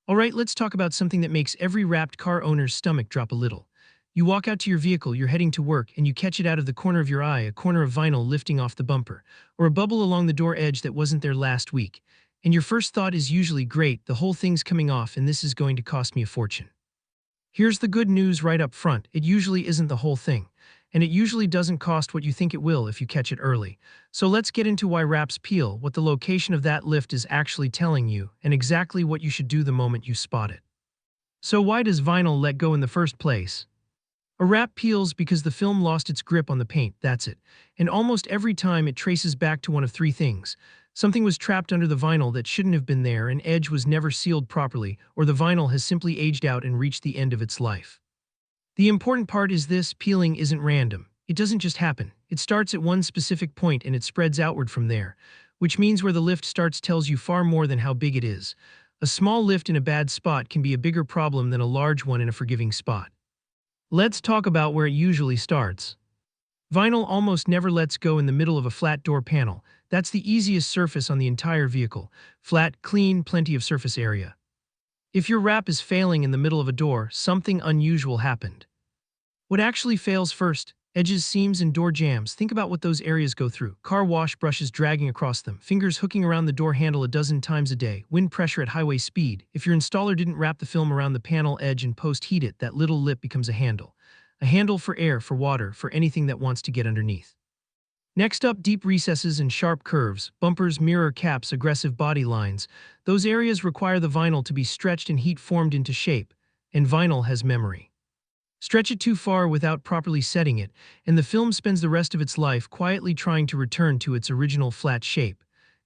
Alright, let's talk about something that makes every wrapped car owner's stomach drop a little. You walk out to your vehicle, you're heading to work, and you catch it out of the corner of your eye, a corner of vinyl lifting off the bumper, or a bubble along the door edge that wasn't there last week. And your first thought is usually, great, the whole thing's coming off and this is going to cost me a fortune. Here's the good news right up front, it usually isn't the whole thing. And it usually doesn't cost what you think it will if you catch it early. So let's get into why wraps peel, what the location of that lift is actually telling you, and exactly what you should do the moment you spot it. So why does vinyl let go in the first place? A wrap peels because the film lost its grip on the paint, that's it. And almost every time it traces back to one of three things. Something was trapped under the vinyl that shouldn't have been there, an edge was never sealed properly, or the vinyl has simply aged out and reached the end of its life. The important part is this: peeling isn't random. It doesn't just happen. It starts at one specific point and it spreads outward from there, which means where the lift starts tells you far more than how big it is. A small lift in a bad spot can be a bigger problem than a large one in a forgiving spot. Let's talk about where it usually starts. Vinyl almost never lets go in the middle of a flat door panel. That's the easiest surface on the entire vehicle. Flat, clean, plenty of surface area. If your wrap is failing in the middle of a door, something unusual happened. What actually fails first? Edges, seams, and door jambs. Think about what those areas go through. Car wash brushes dragging across them, fingers hooking around the door handle a dozen times a day, wind pressure at highway speed. If your installer didn't wrap the film around the panel edge and post-heat it, that little lip becomes a handle. A handle for air, for water, for anything that wants to get underneath. Next up, deep recesses and sharp curves, bumpers, mirror caps, aggressive body lines. Those areas require the vinyl to be stretched and heat formed into shape, and vinyl has memory. Stretch it too far without properly setting it, and the film spends the rest of its life quietly trying to return to its original flat shape.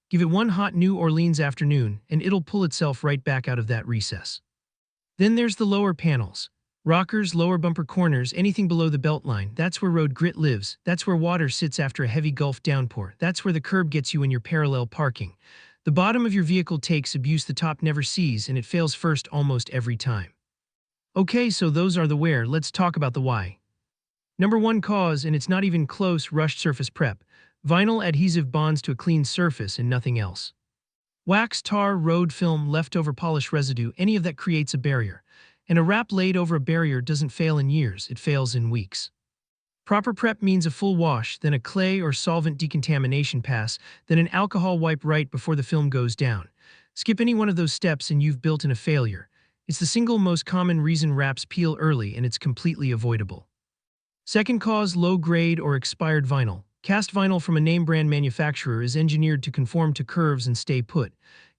Give it one hot New Orleans afternoon, and it'll pull itself right back out of that recess. Then there's the lower panels. Rockers, lower bumper corners, anything below the belt line. That's where road grit lives. That's where water sits after a heavy Gulf downpour. That's where the curb gets you when you're parallel parking. The bottom of your vehicle takes abuse the top never sees, and it fails first almost every time. Okay, so those are the where, let's talk about the why. Number one cause, and it's not even close: rushed surface prep. Vinyl adhesive bonds to a clean surface and nothing else. Wax, tar, road film, leftover polish residue, any of that creates a barrier. And a wrap laid over a barrier doesn't fail in years, it fails in weeks. Proper prep means a full wash, then a clay or solvent decontamination pass, then an alcohol wipe right before the film goes down. Skip any one of those steps and you've built in a failure. It's the single most common reason wraps peel early, and it's completely avoidable. Second cause, low-grade or expired vinyl. Cast vinyl from a name-brand manufacturer is engineered to conform to curves and stay put.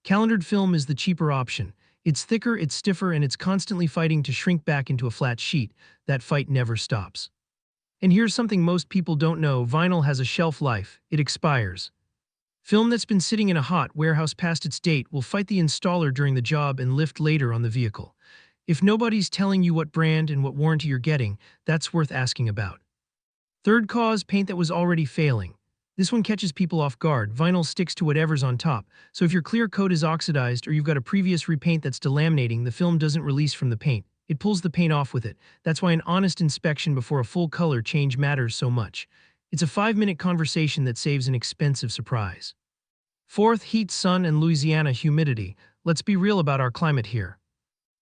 Calendared film is the cheaper option. It's thicker, it's stiffer, and it's constantly fighting to shrink back into a flat sheet. That fight never stops. And here's something most people don't know: vinyl has a shelf life. It expires. Film that's been sitting in a hot warehouse past its date will fight the installer during the job and lift later on the vehicle. If nobody's telling you what brand and what warranty you're getting, that's worth asking about. Third cause, paint that was already failing. This one catches people off guard. Vinyl sticks to whatever's on top, so if your clear coat is oxidized or you've got a previous repaint that's delaminating, the film doesn't release from the paint. It pulls the paint off with it. That's why an honest inspection before a full color change matters so much. It's a 5-minute conversation that saves an expensive surprise. Fourth, heat, sun, and Louisiana humidity. Let's be real about our climate here.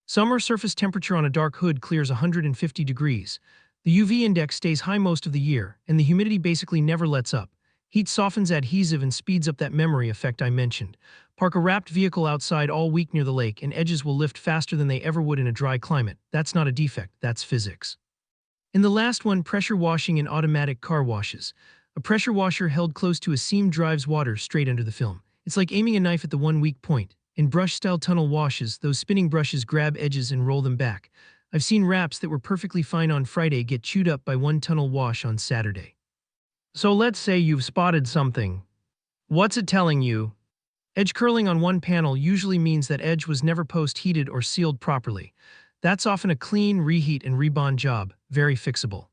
Summer surface temperature on a dark hood clears 150 degrees. The UV index stays high most of the year, and the humidity basically never lets up. Heat softens adhesive and speeds up that memory effect I mentioned. Park a wrapped vehicle outside all week near the lake, and edges will lift faster than they ever would in a dry climate. That's not a defect, that's physics. And the last one, pressure washing and automatic car washes. A pressure washer held close to a seam drives water straight under the film. It's like aiming a knife at the one weak point. In brush-style tunnel washes, those spinning brushes grab edges and roll them back. I've seen wraps that were perfectly fine on Friday get chewed up by one tunnel wash on Saturday. So let's say you've spotted something. What's it telling you? Edge curling on one panel usually means that edge was never post-heated or sealed properly. That's often a clean, reheat, and rebond job, very fixable.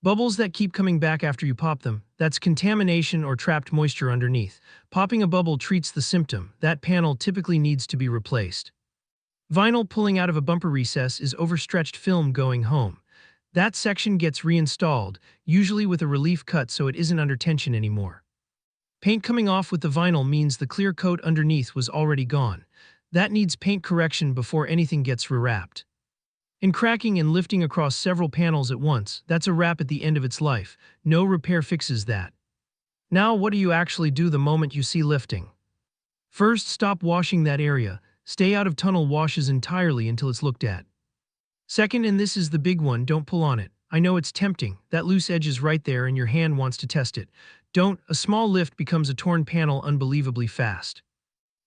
Bubbles that keep coming back after you pop them, that's contamination or trapped moisture underneath. Popping a bubble treats the symptom. That panel typically needs to be replaced. Vinyl pulling out of a bumper recess is overstretched film going home. That section gets reinstalled, usually with a relief cut so it isn't under tension anymore. Paint coming off with the vinyl means the clear coat underneath was already gone. That needs paint correction before anything gets rewrapped. And cracking and lifting across several panels at once, that's a wrap at the end of its life. No repair fixes that. Now, what do you actually do the moment you see lifting? First, stop washing that area. Stay out of tunnel washes entirely until it's looked at. Second, and this is the big one, don't pull on it. I know it's tempting. That loose edge is right there and your hand wants to test it. Don't. A small lift becomes a torn panel unbelievably fast.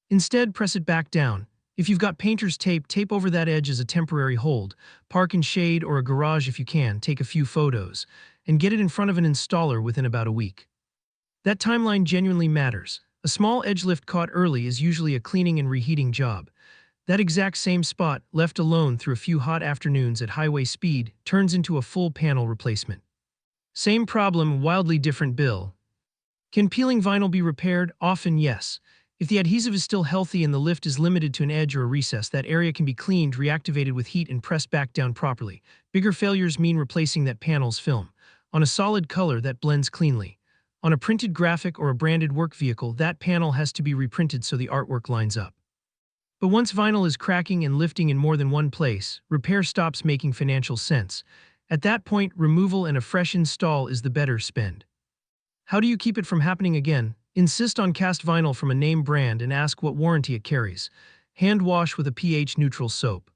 Instead, press it back down. If you've got painter's tape, tape over that edge as a temporary hold. Park in shade or a garage if you can, take a few photos, and get it in front of an installer within about a week. That timeline genuinely matters. A small edge lift caught early is usually a cleaning and reheating job. That exact same spot, left alone through a few hot afternoons at highway speed, turns into a full panel replacement. Same problem, wildly different bill. Can peeling vinyl be repaired? Often, yes. If the adhesive is still healthy and the lift is limited to an edge or a recess, that area can be cleaned, reactivated with heat, and pressed back down properly. Bigger failures mean replacing that panel's film. On a solid color, that blends cleanly. On a printed graphic or a branded work vehicle, that panel has to be reprinted so the artwork lines up. But once vinyl is cracking and lifting in more than one place, repair stops making financial sense. At that point, removal and a fresh install is the better spend. How do you keep it from happening again? Insist on cast vinyl from a name brand and ask what warranty it carries. Hand wash with a pH-neutral soap.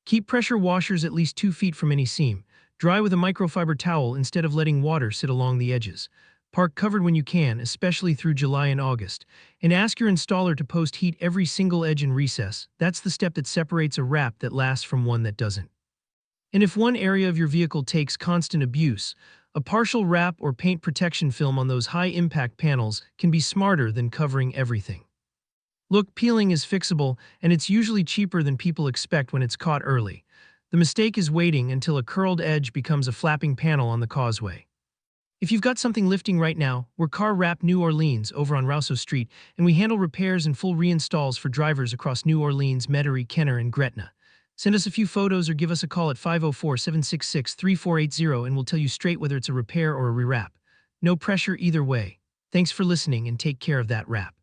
Keep pressure washers at least 2 feet from any seam. Dry with a microfiber towel instead of letting water sit along the edges. Park covered when you can, especially through July and August. And ask your installer to post heat every single edge and recess. That's the step that separates a wrap that lasts from one that doesn't. And if one area of your vehicle takes constant abuse, a partial wrap or paint protection film on those high-impact panels can be smarter than covering everything. Look, peeling is fixable, and it's usually cheaper than people expect when it's caught early. The mistake is waiting until a curled edge becomes a flapping panel on the causeway. If you've got something lifting right now, we're Car Wrap New Orleans over on Rousseau Street, and we handle repairs and full reinstalls for drivers across New Orleans, Metairie, Kenner, and Gretna. Send us a few photos or give us a call at 504-766-3480 and we'll tell you straight whether it's a repair or a rewrap. No pressure either way. Thanks for listening and take care of that wrap.